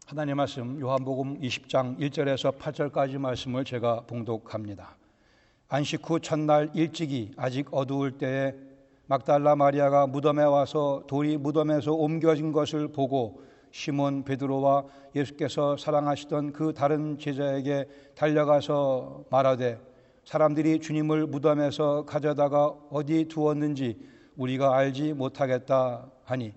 하나님의 말씀 요한복음 20장 1절에서 8절까지 말씀을 제가 봉독합니다. 안식 후 첫날 일찍이 아직 어두울 때에 막달라 마리아가 무덤에 와서 돌이 무덤에서 옮겨진 것을 보고 시몬 베드로와 예수께서 사랑하시던 그 다른 제자에게 달려가서 말하되 사람들이 주님을 무덤에서 가져다가 어디 두었는지 우리가 알지 못하겠다 하니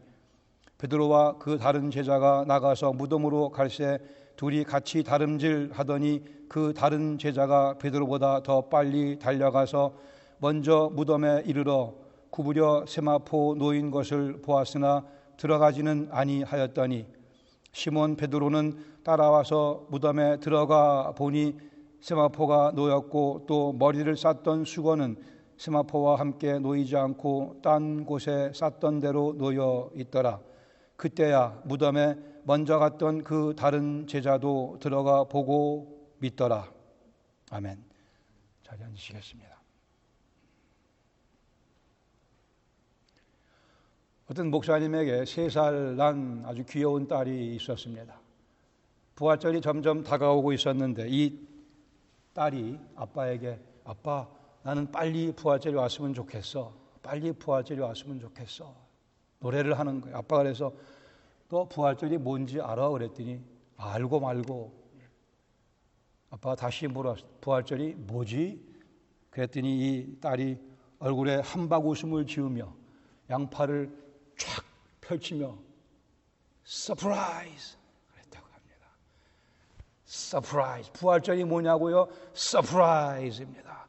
베드로와 그 다른 제자가 나가서 무덤으로 갈새 둘이 같이 다름질 하더니 그 다른 제자가 베드로보다 더 빨리 달려가서 먼저 무덤에 이르러 구부려 세마포 놓인 것을 보았으나 들어가지는 아니하였더니 시몬 베드로는 따라와서 무덤에 들어가 보니 세마포가 놓였고 또 머리를 쌌던 수건은 세마포와 함께 놓이지 않고 딴 곳에 쌌던 대로 놓여 있더라. 그때야 무덤에 먼저 갔던 그 다른 제자도 들어가 보고 믿더라. 아멘. 자리에 앉으시겠습니다. 어떤 목사님에게 3살 난 아주 귀여운 딸이 있었습니다. 부활절이 점점 다가오고 있었는데 이 딸이 아빠에게 아빠 나는 빨리 부활절이 왔으면 좋겠어. 빨리 부활절이 왔으면 좋겠어. 노래를 하는 거예요. 아빠가 그래서 너 부활절이 뭔지 알아? 그랬더니 알고 말고. 아빠가 다시 물었어. 부활절이 뭐지? 그랬더니 이 딸이 얼굴에 한박 웃음을 지으며 양팔을 쫙 펼치며 서프라이즈 그랬다고 합니다. 서프라이즈. 부활절이 뭐냐고요? 서프라이즈입니다.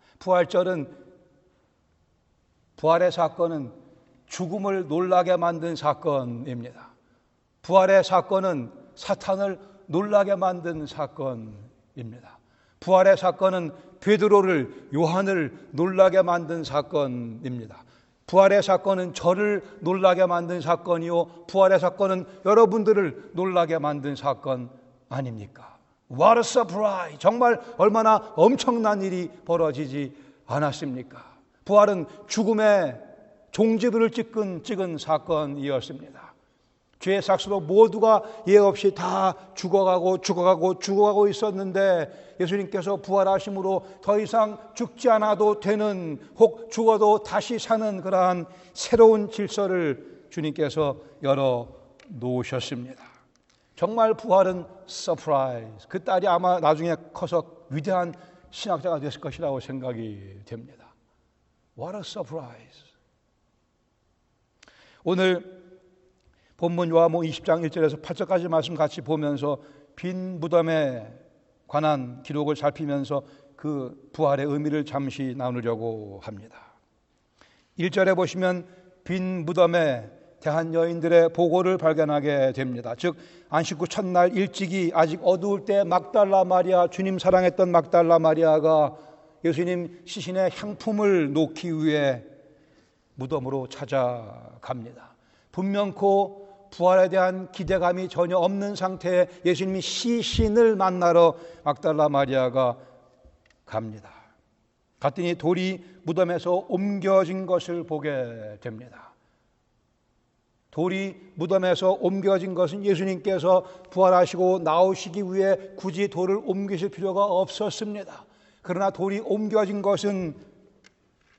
부활의 사건은 죽음을 놀라게 만든 사건입니다. 부활의 사건은 사탄을 놀라게 만든 사건입니다. 부활의 사건은 베드로를 요한을 놀라게 만든 사건입니다. 부활의 사건은 저를 놀라게 만든 사건이요 부활의 사건은 여러분들을 놀라게 만든 사건 아닙니까? What a surprise! 정말 얼마나 엄청난 일이 벌어지지 않았습니까? 부활은 죽음의 종지부를 찍은 사건이었습니다. 죄의 삭스로 모두가 예 없이 다 죽어가고 있었는데 예수님께서 부활하심으로 더 이상 죽지 않아도 되는 혹 죽어도 다시 사는 그러한 새로운 질서를 주님께서 열어 놓으셨습니다. 정말 부활은 서프라이즈. 그 딸이 아마 나중에 커서 위대한 신학자가 됐을 것이라고 생각이 됩니다. What a surprise. 오늘 본문 요한복음 20장 1절에서 8절까지 말씀 같이 보면서 빈 무덤에 관한 기록을 살피면서 그 부활의 의미를 잠시 나누려고 합니다. 1절에 보시면 빈 무덤에 대한 여인들의 보고를 발견하게 됩니다. 즉 안식 후 첫날 일찍이 아직 어두울 때 막달라 마리아, 주님 사랑했던 막달라 마리아가 예수님 시신의 향품을 놓기 위해 무덤으로 찾아갑니다. 분명코 부활에 대한 기대감이 전혀 없는 상태에 예수님이 시신을 만나러 막달라 마리아가 갑니다. 갔더니 돌이 무덤에서 옮겨진 것을 보게 됩니다. 돌이 무덤에서 옮겨진 것은 예수님께서 부활하시고 나오시기 위해 굳이 돌을 옮기실 필요가 없었습니다. 그러나 돌이 옮겨진 것은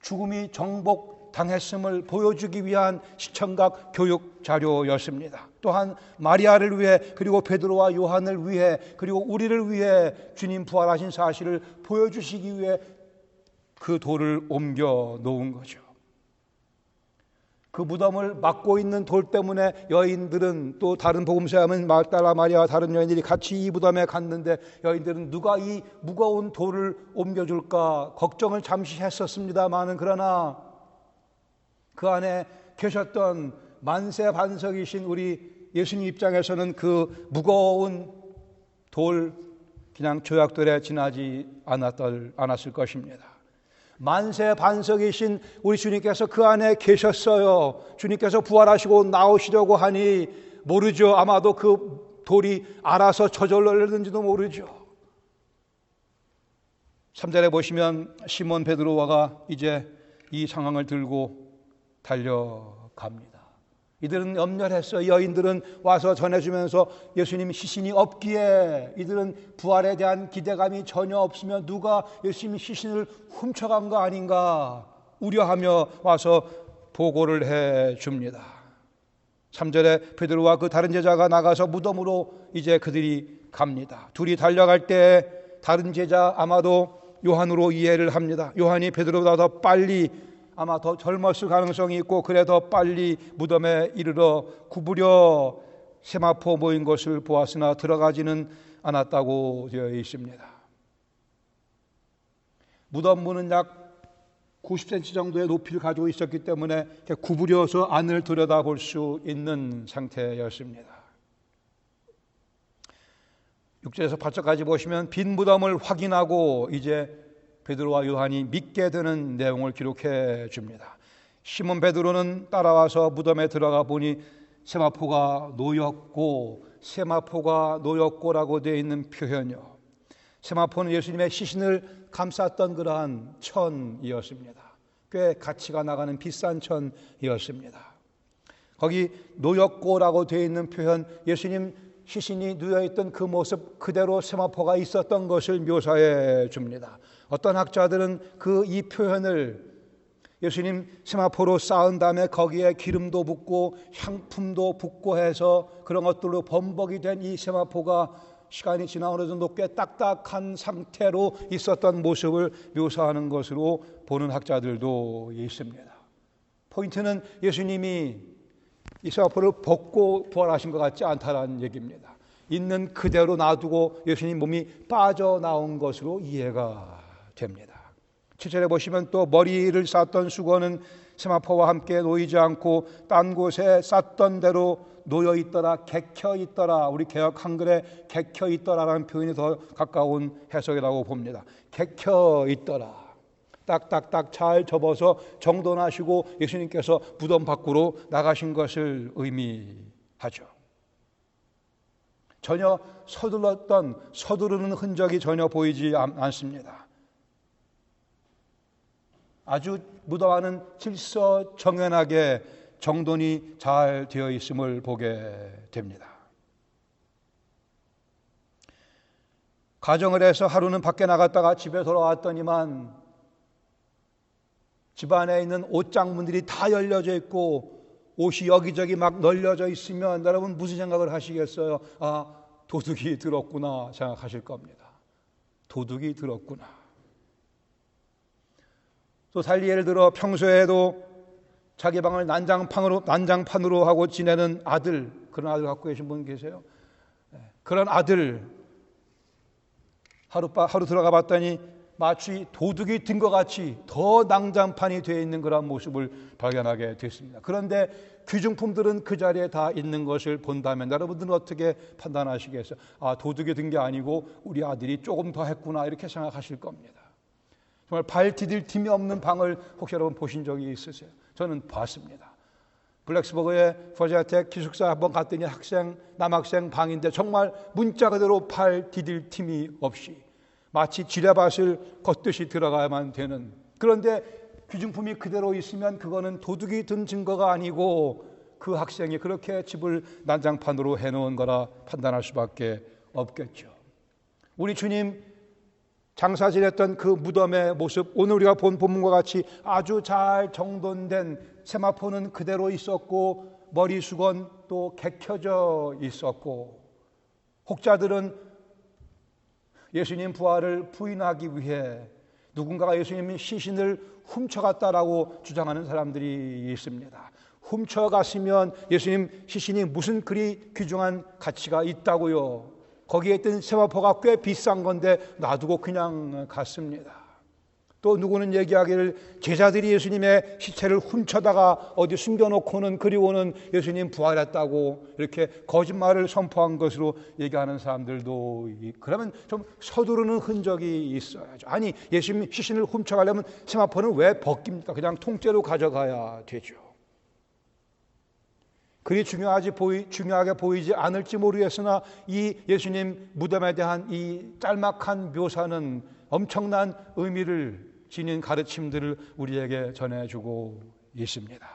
죽음이 정복당했음을 보여주기 위한 시청각 교육 자료였습니다. 또한 마리아를 위해 그리고 베드로와 요한을 위해 그리고 우리를 위해 주님 부활하신 사실을 보여주시기 위해 그 돌을 옮겨 놓은 거죠. 그 무덤을 막고 있는 돌 때문에 여인들은 또 다른 복음서에 하면 막달라 마리아와 다른 여인들이 같이 이 무덤에 갔는데 여인들은 누가 이 무거운 돌을 옮겨줄까 걱정을 잠시 했었습니다마는 그러나 그 안에 계셨던 만세반석이신 우리 예수님 입장에서는 그 무거운 돌 그냥 조약돌에 지나지 않았을 것입니다. 만세반석이신 우리 주님께서 그 안에 계셨어요. 주님께서 부활하시고 나오시려고 하니 모르죠. 아마도 그 돌이 알아서 저절로 열렸는지도 모르죠. 3절에 보시면 시몬 베드로가 이제 이 상황을 들고 달려갑니다. 이들은 염려했어요. 여인들은 와서 전해주면서 예수님 시신이 없기에 이들은 부활에 대한 기대감이 전혀 없으며 누가 예수님 시신을 훔쳐간 거 아닌가 우려하며 와서 보고를 해 줍니다. 3절에 베드로와 그 다른 제자가 나가서 무덤으로 이제 그들이 갑니다. 둘이 달려갈 때 다른 제자 아마도 요한으로 이해를 합니다. 요한이 베드로보다 더 빨리 아마 더 젊었을 가능성이 있고 그래 더 빨리 무덤에 이르러 구부려 세마포 모인 것을 보았으나 들어가지는 않았다고 되어 있습니다. 무덤 문은 약 90cm 정도의 높이를 가지고 있었기 때문에 구부려서 안을 들여다볼 수 있는 상태였습니다. 6절에서 8절까지 보시면 빈 무덤을 확인하고 이제 베드로와 요한이 믿게 되는 내용을 기록해 줍니다. 시몬 베드로는 따라와서 무덤에 들어가 보니 세마포가 놓였고라고 되어 있는 표현이요. 세마포는 예수님의 시신을 감쌌던 그러한 천이었습니다. 꽤 가치가 나가는 비싼 천이었습니다. 거기 놓였고라고 되어 있는 표현, 예수님 시신이 누워있던 그 모습 그대로 세마포가 있었던 것을 묘사해 줍니다. 어떤 학자들은 이 표현을 예수님 세마포로 쌓은 다음에 거기에 기름도 붓고 향품도 붓고 해서 그런 것들로 범벅이 된 이 세마포가 시간이 지나 어느 정도 꽤 딱딱한 상태로 있었던 모습을 묘사하는 것으로 보는 학자들도 있습니다. 포인트는 예수님이 이 세마포를 벗고 부활하신 것 같지 않다는 얘기입니다. 있는 그대로 놔두고 예수님 몸이 빠져나온 것으로 이해가 됩니다. 7절에 보시면 또 머리를 쌌던 수건은 세마포와 함께 놓이지 않고 딴 곳에 쌌던 대로 놓여 있더라, 객혀 있더라. 우리 개역 한글에 객혀 있더라라는 표현이 더 가까운 해석이라고 봅니다. 객혀 있더라. 딱딱딱 잘 접어서 정돈하시고 예수님께서 무덤 밖으로 나가신 것을 의미하죠. 전혀 서두르는 흔적이 전혀 보이지 않습니다. 아주 무덤 안은 질서정연하게 정돈이 잘 되어 있음을 보게 됩니다. 가정을 해서 하루는 밖에 나갔다가 집에 돌아왔더니만 집안에 있는 옷장문들이 다 열려져 있고 옷이 여기저기 막 널려져 있으면 여러분 무슨 생각을 하시겠어요? 도둑이 들었구나 생각하실 겁니다. 도둑이 들었구나. 또 달리 예를 들어 평소에도 자기 방을 난장판으로 하고 지내는 아들, 그런 아들 갖고 계신 분 계세요? 그런 아들 하루 들어가 봤더니 마치 도둑이 든 것 같이 더 난장판이 되어 있는 그런 모습을 발견하게 됐습니다. 그런데 귀중품들은 그 자리에 다 있는 것을 본다면 여러분들은 어떻게 판단하시겠어요? 도둑이 든 게 아니고 우리 아들이 조금 더 했구나 이렇게 생각하실 겁니다. 정말 발 디딜 틈이 없는 방을 혹시 여러분 보신 적이 있으세요? 저는 봤습니다. 블랙스버그의 버지아텍 기숙사 한번 갔더니 남학생 방인데 정말 문자 그대로 발 디딜 틈이 없이 마치 지뢰밭을 걷듯이 들어가야만 되는, 그런데 귀중품이 그대로 있으면 그거는 도둑이 든 증거가 아니고 그 학생이 그렇게 집을 난장판으로 해놓은 거라 판단할 수밖에 없겠죠. 우리 주님 장사 지냈던 그 무덤의 모습, 오늘 우리가 본 본문과 같이 아주 잘 정돈된 세마포는 그대로 있었고 머리수건 또 객혀져 있었고, 혹자들은 예수님 부활을 부인하기 위해 누군가가 예수님의 시신을 훔쳐갔다라고 주장하는 사람들이 있습니다. 훔쳐갔으면 예수님 시신이 무슨 그리 귀중한 가치가 있다고요? 거기에 있던 세마포가 꽤 비싼 건데 놔두고 그냥 갔습니다. 또 누구는 얘기하기를 제자들이 예수님의 시체를 훔쳐다가 어디 숨겨놓고는 그리고는 예수님 부활했다고 이렇게 거짓말을 선포한 것으로 얘기하는 사람들도, 그러면 좀 서두르는 흔적이 있어야죠. 아니, 예수님 시신을 훔쳐가려면 세마포는 왜 벗깁니까? 그냥 통째로 가져가야 되죠. 그리 중요하게 보이지 않을지 모르겠으나 이 예수님 무덤에 대한 이 짤막한 묘사는 엄청난 의미를 지닌 가르침들을 우리에게 전해주고 있습니다.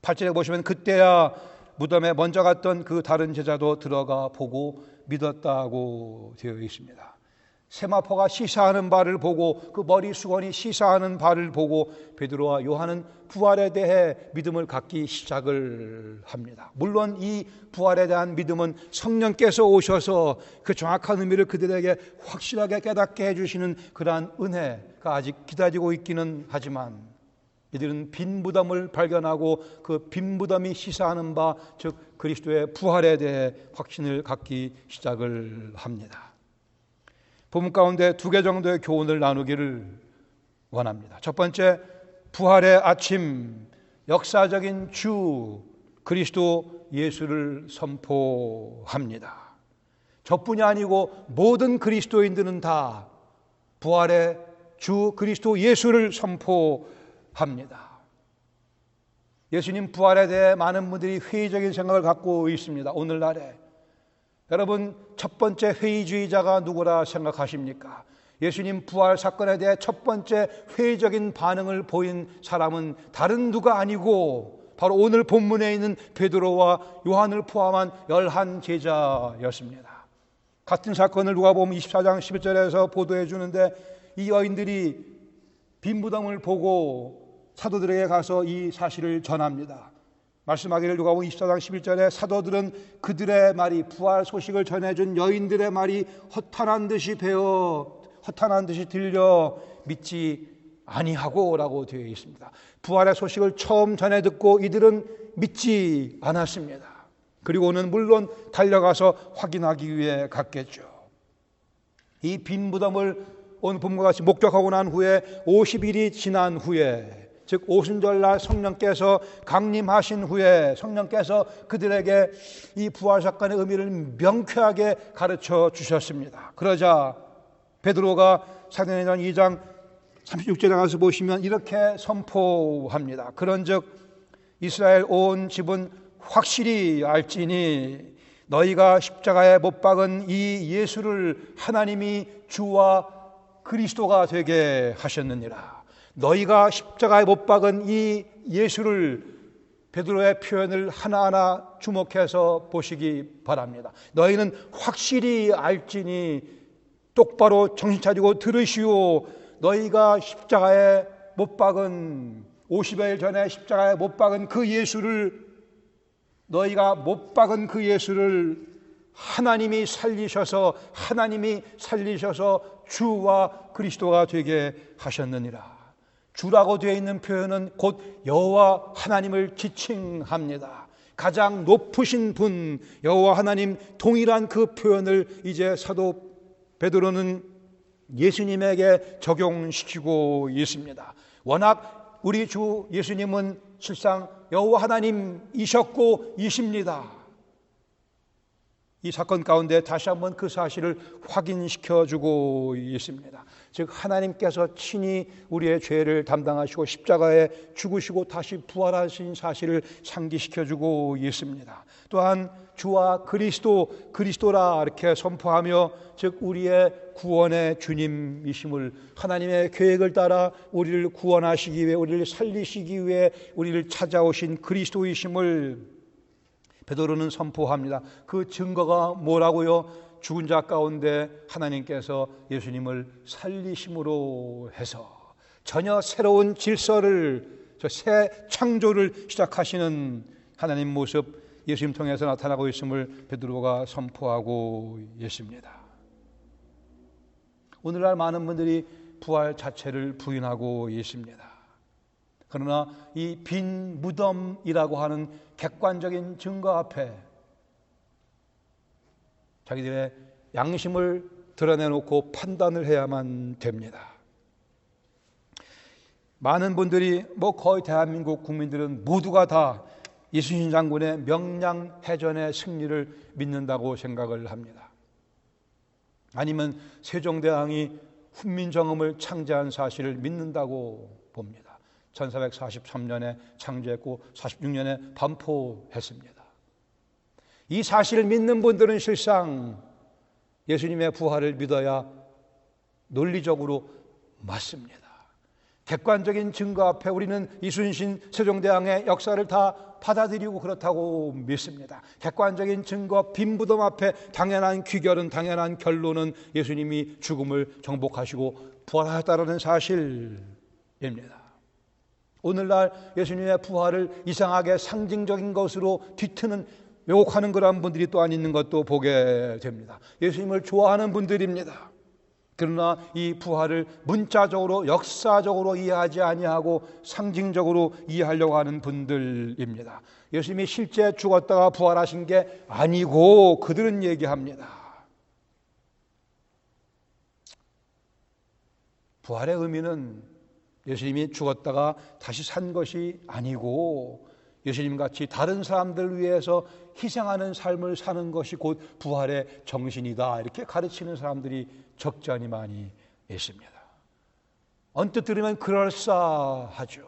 8절에 보시면 그때야 무덤에 먼저 갔던 그 다른 제자도 들어가 보고 믿었다고 되어 있습니다. 세마포가 시사하는 바를 보고 그 머리 수건이 시사하는 바를 보고 베드로와 요한은 부활에 대해 믿음을 갖기 시작을 합니다. 물론 이 부활에 대한 믿음은 성령께서 오셔서 그 정확한 의미를 그들에게 확실하게 깨닫게 해주시는 그러한 은혜가 아직 기다리고 있기는 하지만 이들은 빈 무덤을 발견하고 그 빈 무덤이 시사하는 바 즉 그리스도의 부활에 대해 확신을 갖기 시작을 합니다. 본문 가운데 두 개 정도의 교훈을 나누기를 원합니다. 첫 번째, 부활의 아침, 역사적인 주 그리스도 예수를 선포합니다. 저뿐이 아니고 모든 그리스도인들은 다 부활의 주 그리스도 예수를 선포합니다. 예수님 부활에 대해 많은 분들이 회의적인 생각을 갖고 있습니다. 오늘날에 여러분, 첫 번째 회의주의자가 누구라 생각하십니까? 예수님 부활 사건에 대해 첫 번째 회의적인 반응을 보인 사람은 다른 누가 아니고 바로 오늘 본문에 있는 베드로와 요한을 포함한 11 제자였습니다. 같은 사건을 누가복음 24장 11절에서 보도해 주는데 이 여인들이 빈 무덤을 보고 사도들에게 가서 이 사실을 전합니다. 말씀하기를 누가복음 24장 11절에 사도들은 그들의 말이 부활 소식을 전해준 여인들의 말이 허탄한 듯이 배어 허탄한 듯이 들려 믿지 아니하고 라고 되어 있습니다. 부활의 소식을 처음 전해 듣고 이들은 믿지 않았습니다. 그리고는 물론 달려가서 확인하기 위해 갔겠죠. 이 빈 무덤을 오늘 본문과 같이 목격하고 난 후에 50일이 지난 후에 즉 오순절날 성령께서 강림하신 후에 성령께서 그들에게 이 부활 사건의 의미를 명쾌하게 가르쳐 주셨습니다. 그러자 베드로가 사도행전 2장 36절에 가서 보시면 이렇게 선포합니다. 그런즉 이스라엘 온 집은 확실히 알지니 너희가 십자가에 못 박은 이 예수를 하나님이 주와 그리스도가 되게 하셨느니라. 너희가 십자가에 못 박은 이 예수를 베드로의 표현을 하나하나 주목해서 보시기 바랍니다. 너희는 확실히 알지니 똑바로 정신 차리고 들으시오. 너희가 십자가에 못 박은 50일 전에 십자가에 못 박은 그 예수를 너희가 못 박은 그 예수를 하나님이 살리셔서 주와 그리스도가 되게 하셨느니라. 주라고 되어 있는 표현은 곧 여호와 하나님을 지칭합니다. 가장 높으신 분 여호와 하나님 동일한 그 표현을 이제 사도 베드로는 예수님에게 적용시키고 있습니다. 워낙 우리 주 예수님은 실상 여호와 하나님이셨고 이십니다. 이 사건 가운데 다시 한번 그 사실을 확인시켜주고 있습니다. 즉 하나님께서 친히 우리의 죄를 담당하시고 십자가에 죽으시고 다시 부활하신 사실을 상기시켜주고 있습니다. 또한 주와 그리스도라 이렇게 선포하며 즉 우리의 구원의 주님이심을 하나님의 계획을 따라 우리를 구원하시기 위해 우리를 살리시기 위해 우리를 찾아오신 그리스도이심을 베드로는 선포합니다. 그 증거가 뭐라고요? 죽은 자 가운데 하나님께서 예수님을 살리심으로 해서 전혀 새로운 질서를 새 창조를 시작하시는 하나님 모습 예수님 통해서 나타나고 있음을 베드로가 선포하고 있습니다. 오늘날 많은 분들이 부활 자체를 부인하고 있습니다. 그러나 이 빈 무덤이라고 하는 객관적인 증거 앞에 자기들의 양심을 드러내놓고 판단을 해야만 됩니다. 많은 분들이 거의 대한민국 국민들은 모두가 다 이순신 장군의 명량해전의 승리를 믿는다고 생각을 합니다. 아니면 세종대왕이 훈민정음을 창제한 사실을 믿는다고 봅니다. 1443년에 창제했고 46년에 반포했습니다. 이 사실을 믿는 분들은 실상 예수님의 부활을 믿어야 논리적으로 맞습니다. 객관적인 증거 앞에 우리는 이순신 세종대왕의 역사를 다 받아들이고 그렇다고 믿습니다. 객관적인 증거, 빈 무덤 앞에 당연한 귀결은, 당연한 결론은 예수님이 죽음을 정복하시고 부활하셨다는 사실입니다. 오늘날 예수님의 부활을 이상하게 상징적인 것으로 뒤트는, 왜곡하는 그런 분들이 또한 있는 것도 보게 됩니다. 예수님을 좋아하는 분들입니다. 그러나 이 부활을 문자적으로, 역사적으로 이해하지 아니하고 상징적으로 이해하려고 하는 분들입니다. 예수님이 실제 죽었다가 부활하신 게 아니고 그들은 얘기합니다. 부활의 의미는 예수님이 죽었다가 다시 산 것이 아니고 예수님같이 다른 사람들을 위해서 희생하는 삶을 사는 것이 곧 부활의 정신이다, 이렇게 가르치는 사람들이 적잖이 많이 있습니다. 언뜻 들으면 그럴싸하죠.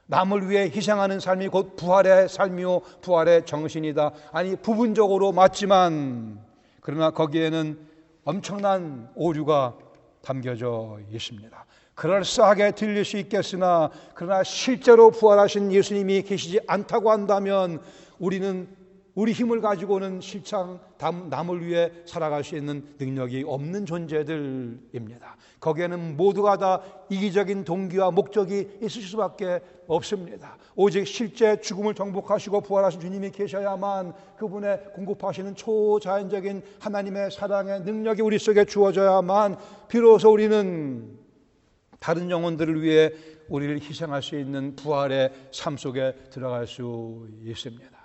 남을 위해 희생하는 삶이 곧 부활의 삶이요 부활의 정신이다. 아니, 부분적으로 맞지만 그러나 거기에는 엄청난 오류가 담겨져 있습니다. 그럴싸하게 들릴 수 있겠으나 그러나 실제로 부활하신 예수님이 계시지 않다고 한다면 우리는 우리 힘을 가지고는 실상 남을 위해 살아갈 수 있는 능력이 없는 존재들입니다. 거기에는 모두가 다 이기적인 동기와 목적이 있을 수밖에 없습니다. 오직 실제 죽음을 정복하시고 부활하신 주님이 계셔야만 그분의 공급하시는 초자연적인 하나님의 사랑의 능력이 우리 속에 주어져야만 비로소 우리는 다른 영혼들을 위해 우리를 희생할 수 있는 부활의 삶 속에 들어갈 수 있습니다.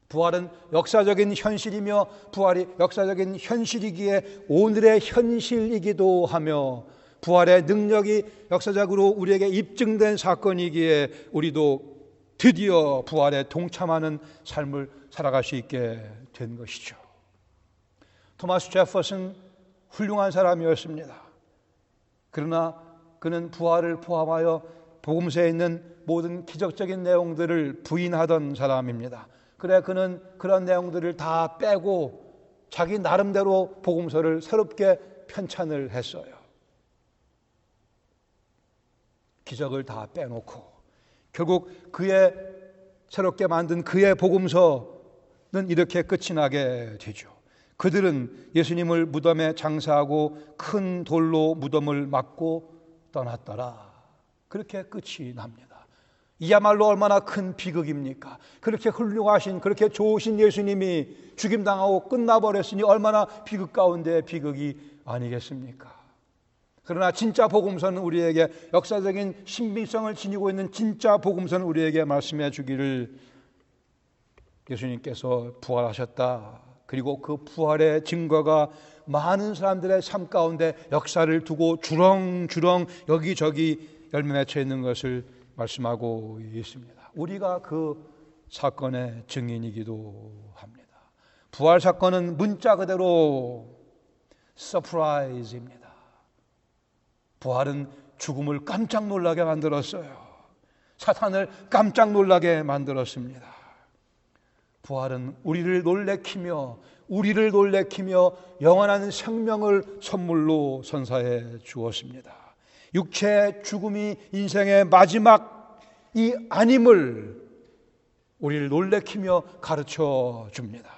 부활은 역사적인 현실이며 부활이 역사적인 현실이기에 오늘의 현실이기도 하며 부활의 능력이 역사적으로 우리에게 입증된 사건이기에 우리도 드디어 부활에 동참하는 삶을 살아갈 수 있게 된 것이죠. 토마스 제퍼슨 훌륭한 사람이었습니다. 그러나 그는 부활을 포함하여 복음서에 있는 모든 기적적인 내용들을 부인하던 사람입니다. 그래 그는 그런 내용들을 다 빼고 자기 나름대로 복음서를 새롭게 편찬을 했어요. 기적을 다 빼놓고 결국 그의 새롭게 만든 그의 복음서는 이렇게 끝이 나게 되죠. 그들은 예수님을 무덤에 장사하고 큰 돌로 무덤을 막고 떠났더라. 그렇게 끝이 납니다. 이야말로 얼마나 큰 비극입니까? 그렇게 훌륭하신, 그렇게 좋으신 예수님이 죽임당하고 끝나버렸으니 얼마나 비극 가운데 비극이 아니겠습니까? 그러나 진짜 복음서는 우리에게 역사적인 신빙성을 지니고 있는 진짜 복음서는 우리에게 말씀해 주기를 예수님께서 부활하셨다. 그리고 그 부활의 증거가 많은 사람들의 삶 가운데 역사를 두고 주렁주렁 여기저기 열매 맺혀 있는 것을 말씀하고 있습니다. 우리가 그 사건의 증인이기도 합니다. 부활 사건은 문자 그대로 서프라이즈입니다. 부활은 죽음을 깜짝 놀라게 만들었어요. 사탄을 깜짝 놀라게 만들었습니다. 부활은 우리를 놀래키며 영원한 생명을 선물로 선사해 주었습니다. 육체의 죽음이 인생의 마지막이 아님을 우리를 놀래키며 가르쳐 줍니다.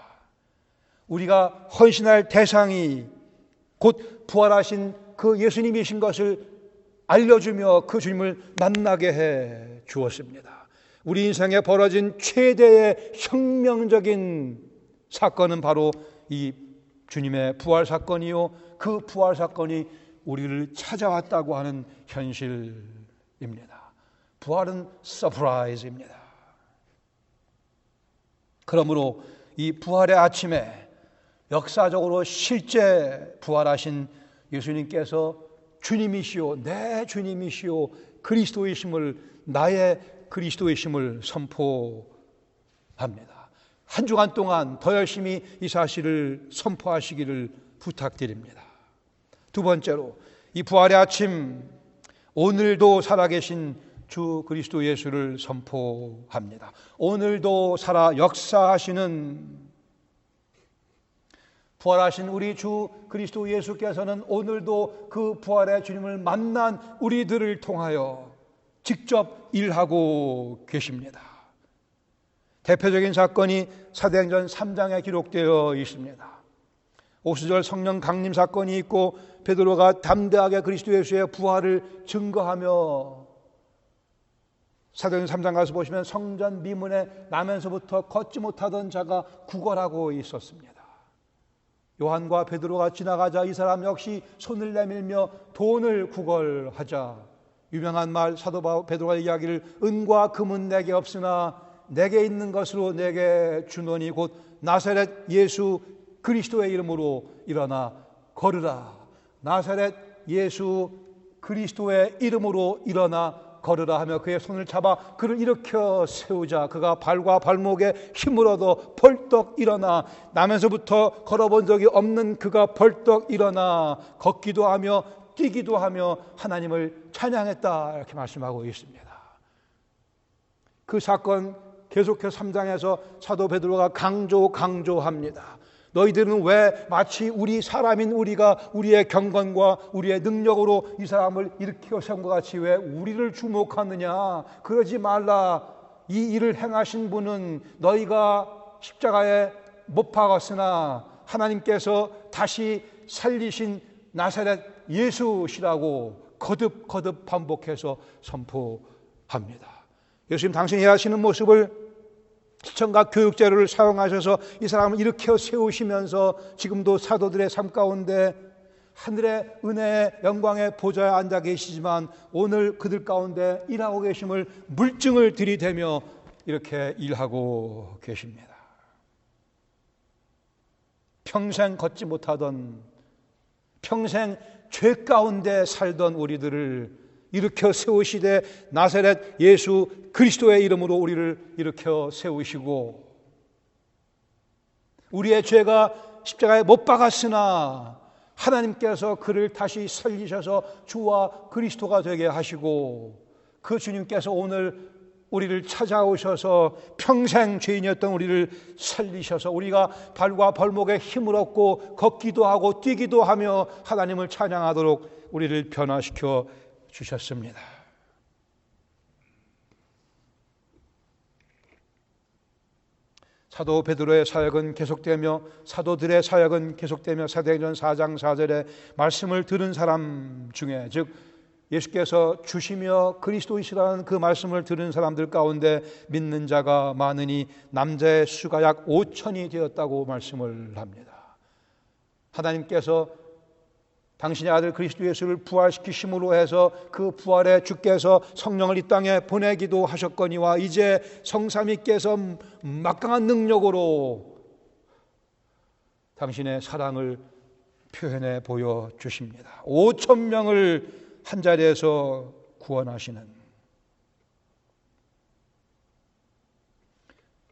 우리가 헌신할 대상이 곧 부활하신 그 예수님이신 것을 알려주며 그 주님을 만나게 해 주었습니다. 우리 인생에 벌어진 최대의 혁명적인 사건은 바로 이 주님의 부활 사건이요, 그 부활 사건이 우리를 찾아왔다고 하는 현실입니다. 부활은 서프라이즈입니다. 그러므로 이 부활의 아침에 역사적으로 실제 부활하신 예수님께서 주님이시오, 내 주님이시오, 그리스도이심을, 나의 그리스도이심을 선포합니다. 한 주간 동안 더 열심히 이 사실을 선포하시기를 부탁드립니다. 두 번째로 이 부활의 아침, 오늘도 살아계신 주 그리스도 예수를 선포합니다. 오늘도 살아 역사하시는 부활하신 우리 주 그리스도 예수께서는 오늘도 그 부활의 주님을 만난 우리들을 통하여 직접 일하고 계십니다. 대표적인 사건이 사도행전 3장에 기록되어 있습니다. 오수절 성령 강림 사건이 있고 베드로가 담대하게 그리스도 예수의 부활을 증거하며, 사도행전 3장 가서 보시면 성전 미문에 나면서부터 걷지 못하던 자가 구걸하고 있었습니다. 요한과 베드로가 지나가자 이 사람 역시 손을 내밀며 돈을 구걸하자 유명한 말, 사도 베드로가 이야기를, 은과 금은 내게 없으나 내게 있는 것으로 내게 주노니 곧 나사렛 예수 그리스도의 이름으로 일어나 걸으라. 나사렛 예수 그리스도의 이름으로 일어나 걸으라 하며 그의 손을 잡아 그를 일으켜 세우자 그가 발과 발목에 힘을 얻어 벌떡 일어나, 나면서부터 걸어본 적이 없는 그가 벌떡 일어나 걷기도 하며 뛰기도 하며 하나님을 찬양했다, 이렇게 말씀하고 있습니다. 그 사건 계속해서 3장에서 사도 베드로가 강조합니다. 너희들은 왜 마치 우리 사람인 우리가 우리의 경건과 우리의 능력으로 이 사람을 일으켜 세운 것 같이 왜 우리를 주목하느냐? 그러지 말라. 이 일을 행하신 분은 너희가 십자가에 못 박았으나 하나님께서 다시 살리신 나사렛 예수시라고 거듭 반복해서 선포합니다. 예수님 당신이 하시는 모습을 시청각 교육자료를 사용하셔서 이 사람을 일으켜 세우시면서 지금도 사도들의 삶 가운데 하늘의 은혜의 영광의 보좌에 앉아 계시지만 오늘 그들 가운데 일하고 계심을 물증을 들이대며 이렇게 일하고 계십니다. 평생 걷지 못하던, 평생 죄 가운데 살던 우리들을 일으켜 세우시되 나사렛 예수 그리스도의 이름으로 우리를 일으켜 세우시고, 우리의 죄가 십자가에 못 박았으나 하나님께서 그를 다시 살리셔서 주와 그리스도가 되게 하시고, 그 주님께서 오늘 우리를 찾아오셔서 평생 죄인이었던 우리를 살리셔서 우리가 발과 발목에 힘을 얻고 걷기도 하고 뛰기도 하며 하나님을 찬양하도록 우리를 변화시켜 주셨습니다. 사도 베드로의 사역은 계속되며 사도들의 사역은 계속되며 사도행전 4장 4절에 말씀을 들은 사람 중에, 즉 예수께서 주시며 그리스도이시라는 그 말씀을 들은 사람들 가운데 믿는 자가 많으니 남자의 수가 약 5천이 되었다고 말씀을 합니다. 하나님께서 당신의 아들 그리스도 예수를 부활시키심으로 해서 그 부활의 주께서 성령을 이 땅에 보내기도 하셨거니와 이제 성삼위께서 막강한 능력으로 당신의 사랑을 표현해 보여주십니다. 5천 명을 한 자리에서 구원하시는,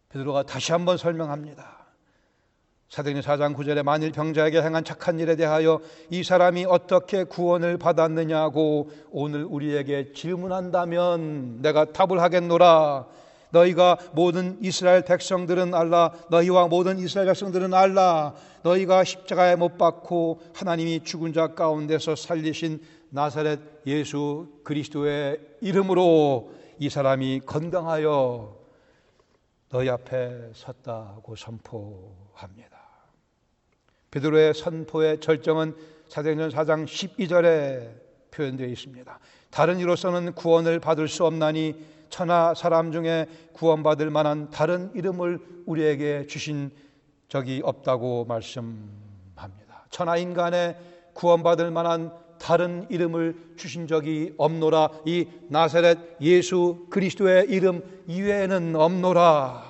베드로가 다시 한번 설명합니다. 사도행전 4장 9절에 만일 병자에게 행한 착한 일에 대하여 이 사람이 어떻게 구원을 받았느냐고 오늘 우리에게 질문한다면 내가 답을 하겠노라. 너희가 모든 이스라엘 백성들은 알라. 너희와 모든 이스라엘 백성들은 알라. 너희가 십자가에 못 박고 하나님이 죽은 자 가운데서 살리신 나사렛 예수 그리스도의 이름으로 이 사람이 건강하여 너희 앞에 섰다고 선포합니다. 베드로의 선포의 절정은 사도행전 4장 12절에 표현되어 있습니다. 다른 이로서는 구원을 받을 수 없나니 천하 사람 중에 구원받을 만한 다른 이름을 우리에게 주신 적이 없다고 말씀합니다. 천하 인간에 구원받을 만한 다른 이름을 주신 적이 없노라. 이 나사렛 예수 그리스도의 이름 이외에는 없노라.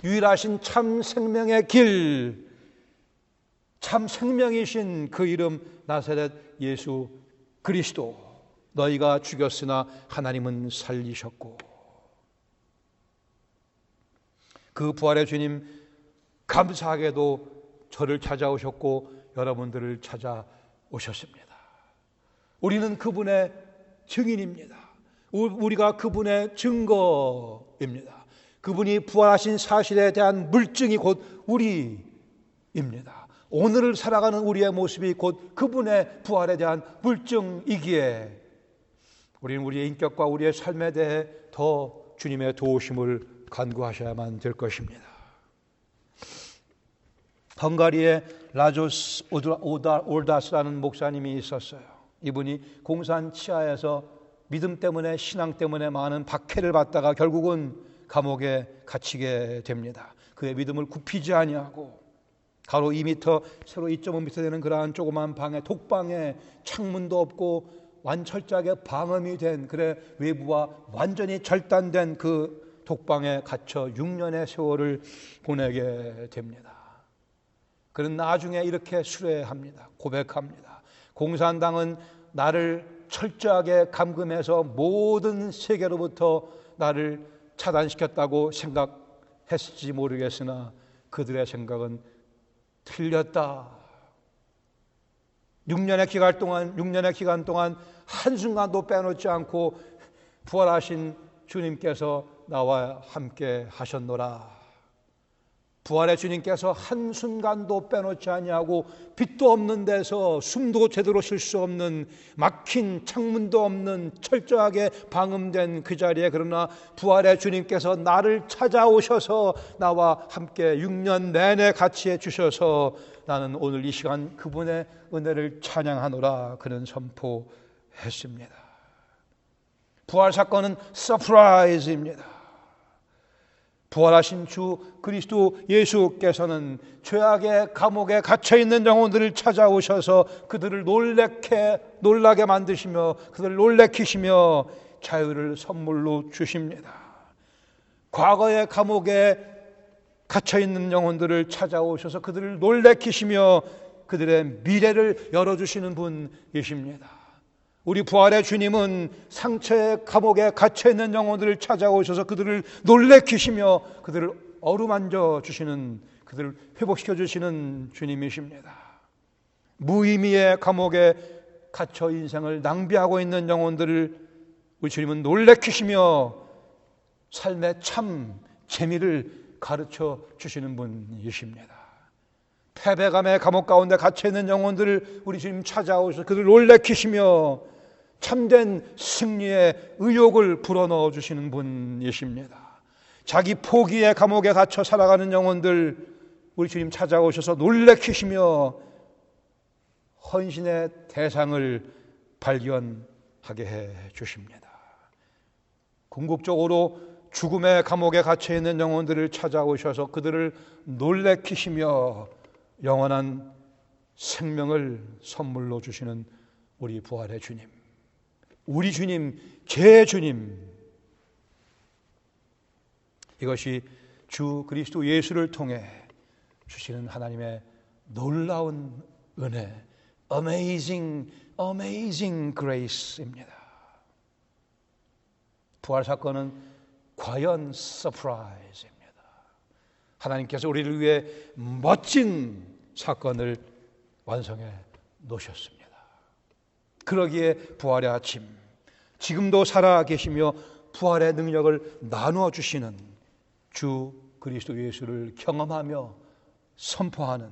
유일하신 참 생명의 길, 참 생명이신 그 이름 나사렛 예수 그리스도, 너희가 죽였으나 하나님은 살리셨고, 그 부활의 주님 감사하게도 저를 찾아오셨고 여러분들을 찾아오셨습니다. 우리는 그분의 증인입니다. 우리가 그분의 증거입니다. 그분이 부활하신 사실에 대한 물증이 곧 우리입니다. 오늘을 살아가는 우리의 모습이 곧 그분의 부활에 대한 물증이기에 우리는 우리의 인격과 우리의 삶에 대해 더 주님의 도우심을 간구하셔야만 될 것입니다. 헝가리에 라조스 올다스라는 목사님이 있었어요. 이분이 공산 치하에서 믿음 때문에, 신앙 때문에 많은 박해를 받다가 결국은 감옥에 갇히게 됩니다. 그의 믿음을 굽히지 아니하고 가로 2m, 세로 2.5m 되는 그러한 조그만 방에, 독방에 창문도 없고 완철자하게 방음이 된, 그래 외부와 완전히 절단된 그 독방에 갇혀 6년의 세월을 보내게 됩니다. 그는 나중에 이렇게 수레합니다. 고백합니다. 공산당은 나를 철저하게 감금해서 모든 세계로부터 나를 차단시켰다고 생각했을지 모르겠으나 그들의 생각은 틀렸다. 6년의 기간 동안 한순간도 빼놓지 않고 부활하신 주님께서 나와 함께 하셨노라. 부활의 주님께서 한순간도 빼놓지 아니하고 빛도 없는 데서 숨도 제대로 쉴 수 없는, 막힌 창문도 없는 철저하게 방음된 그 자리에, 그러나 부활의 주님께서 나를 찾아오셔서 나와 함께 6년 내내 같이 해주셔서 나는 오늘 이 시간 그분의 은혜를 찬양하노라, 그는 선포했습니다. 부활 사건은 서프라이즈입니다. 부활하신 주 그리스도 예수께서는 죄악의 감옥에 갇혀있는 영혼들을 찾아오셔서 그들을 놀라게 만드시며 그들을 놀래키시며 자유를 선물로 주십니다. 과거의 감옥에 갇혀있는 영혼들을 찾아오셔서 그들을 놀래키시며 그들의 미래를 열어주시는 분이십니다. 우리 부활의 주님은 상처의 감옥에 갇혀있는 영혼들을 찾아오셔서 그들을 놀래키시며 그들을 어루만져 주시는, 그들을 회복시켜 주시는 주님이십니다. 무의미의 감옥에 갇혀 인생을 낭비하고 있는 영혼들을 우리 주님은 놀래키시며 삶의 참 재미를 가르쳐 주시는 분이십니다. 패배감의 감옥 가운데 갇혀있는 영혼들을 우리 주님 찾아오셔서 그들을 놀래키시며 참된 승리의 의욕을 불어넣어 주시는 분이십니다. 자기 포기의 감옥에 갇혀 살아가는 영혼들 우리 주님 찾아오셔서 놀래키시며 헌신의 대상을 발견하게 해 주십니다. 궁극적으로 죽음의 감옥에 갇혀 있는 영혼들을 찾아오셔서 그들을 놀래키시며 영원한 생명을 선물로 주시는 우리 부활의 주님, 우리 주님, 제 주님, 이것이 주 그리스도 예수를 통해 주시는 하나님의 놀라운 은혜, Amazing Grace입니다. 부활 사건은 과연 서프라이즈입니다. 하나님께서 우리를 위해 멋진 사건을 완성해 놓으셨습니다. 그러기에 부활의 아침, 지금도 살아 계시며 부활의 능력을 나누어 주시는 주 그리스도 예수를 경험하며 선포하는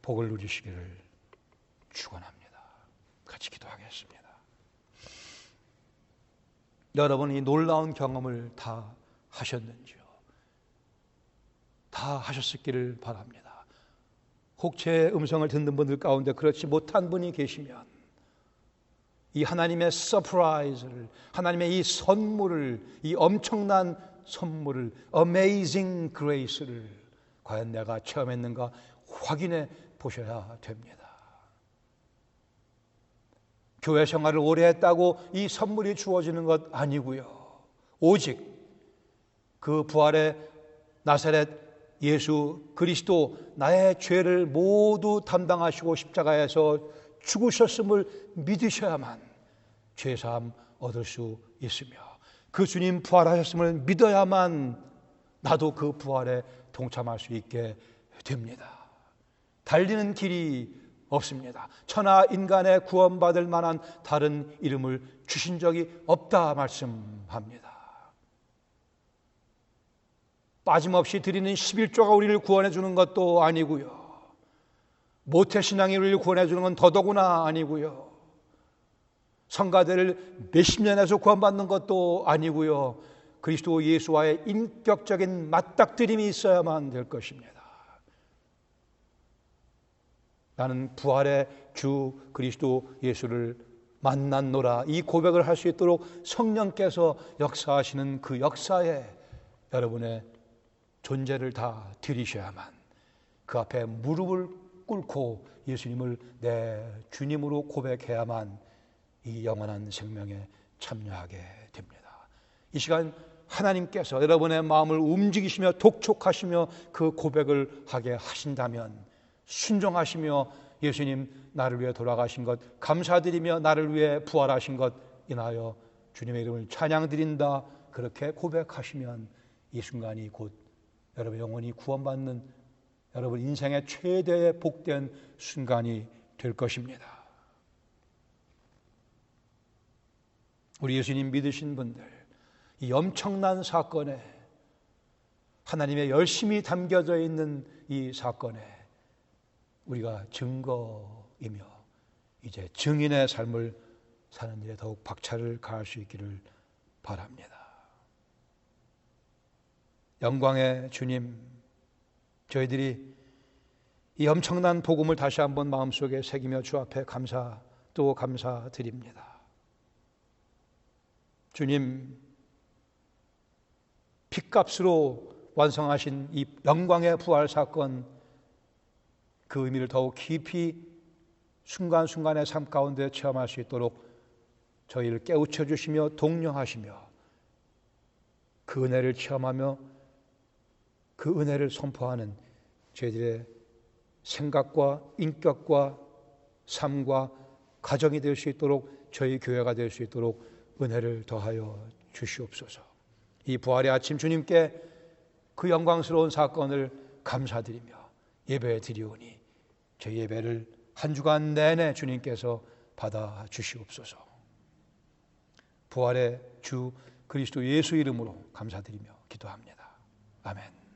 복을 누리시기를 축원합니다. 같이 기도하겠습니다. 여러분, 이 놀라운 경험을 다 하셨는지요? 다 하셨기를 바랍니다. 혹 제 음성을 듣는 분들 가운데 그렇지 못한 분이 계시면 이 하나님의 서프라이즈를, 하나님의 이 선물을, 이 엄청난 선물을, Amazing Grace를 과연 내가 체험했는가 확인해 보셔야 됩니다. 교회 생활을 오래 했다고 이 선물이 주어지는 것 아니고요. 오직 그 부활의 나사렛 예수 그리스도, 나의 죄를 모두 담당하시고 십자가에서 죽으셨음을 믿으셔야만 죄사함 얻을 수 있으며, 그 주님 부활하셨음을 믿어야만 나도 그 부활에 동참할 수 있게 됩니다. 달리는 길이 없습니다. 천하 인간의 구원받을 만한 다른 이름을 주신 적이 없다 말씀합니다. 빠짐없이 드리는 11조가 우리를 구원해 주는 것도 아니고요. 모태신앙이 우리를 구원해 주는 건 더더구나 아니고요. 성가대를 몇십 년에서 구원받는 것도 아니고요. 그리스도 예수와의 인격적인 맞닥뜨림이 있어야만 될 것입니다. 나는 부활의 주 그리스도 예수를 만났노라, 이 고백을 할 수 있도록 성령께서 역사하시는 그 역사에 여러분의 존재를 다 드리셔야만, 그 앞에 무릎을 꿇고 예수님을 내 주님으로 고백해야만 이 영원한 생명에 참여하게 됩니다. 이 시간 하나님께서 여러분의 마음을 움직이시며 독촉하시며 그 고백을 하게 하신다면 순종하시며 예수님 나를 위해 돌아가신 것 감사드리며 나를 위해 부활하신 것 인하여 주님의 이름을 찬양드린다, 그렇게 고백하시면 이 순간이 곧 여러분 영혼이 구원받는 여러분 인생의 최대의 복된 순간이 될 것입니다. 우리 예수님 믿으신 분들, 이 엄청난 사건에, 하나님의 열심이 담겨져 있는 이 사건에 우리가 증거이며 이제 증인의 삶을 사는 일에 더욱 박차를 가할 수 있기를 바랍니다. 영광의 주님, 저희들이 이 엄청난 복음을 다시 한번 마음속에 새기며 주 앞에 또 감사드립니다. 주님, 핏값으로 완성하신 이 영광의 부활 사건, 그 의미를 더욱 깊이 순간순간의 삶 가운데 체험할 수 있도록 저희를 깨우쳐 주시며 독려하시며 그 은혜를 체험하며 그 은혜를 선포하는 저희들의 생각과 인격과 삶과 가정이 될 수 있도록, 저희 교회가 될 수 있도록 은혜를 더하여 주시옵소서. 이 부활의 아침 주님께 그 영광스러운 사건을 감사드리며 예배 드리오니 저희 예배를 한 주간 내내 주님께서 받아 주시옵소서. 부활의 주 그리스도 예수 이름으로 감사드리며 기도합니다. 아멘.